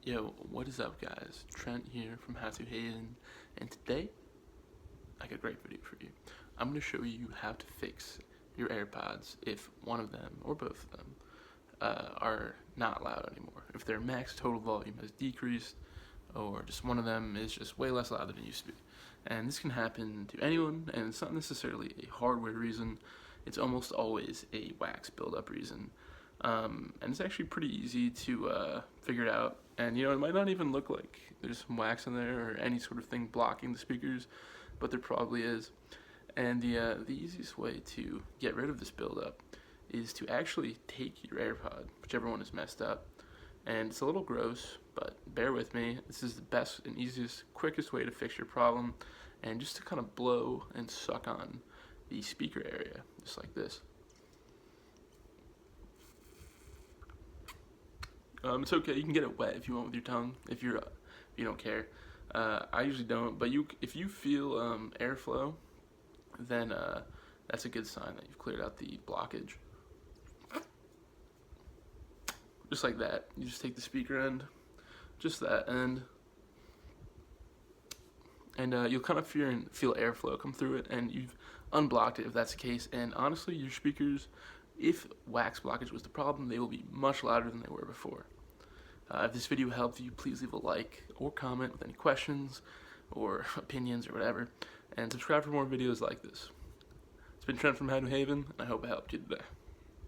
Yo, what is up, guys? Trent here from How to Haven, and today I got a great video for you. I'm going to show you how to fix your AirPods if one of them or both of them are not loud anymore. If their max total volume has decreased, or just one of them is just way less loud than it used to be. And this can happen to anyone, and it's not necessarily a hardware reason. It's almost always a wax buildup reason. And it's actually pretty easy to figure it out. And it might not even look like there's some wax in there or any sort of thing blocking the speakers, but there probably is. And the easiest way to get rid of this buildup is to actually take your AirPod, whichever one is messed up. And it's a little gross, but bear with me. This is the best and easiest, quickest way to fix your problem, and just to kind of blow and suck on the speaker area, just like this. It's okay. You can get it wet if you want with your tongue. If you don't care, I usually don't. But if you feel airflow, then that's a good sign that you've cleared out the blockage. Just like that. You just take the speaker end, just that end, and you'll kind of feel airflow come through it, and you've unblocked it if that's the case. And honestly, your speakers, if wax blockage was the problem, they will be much louder than they were before. If this video helped you, please leave a like or comment with any questions or opinions or whatever, and subscribe for more videos like this. It's been Trent from How to Haven, and I hope I helped you today.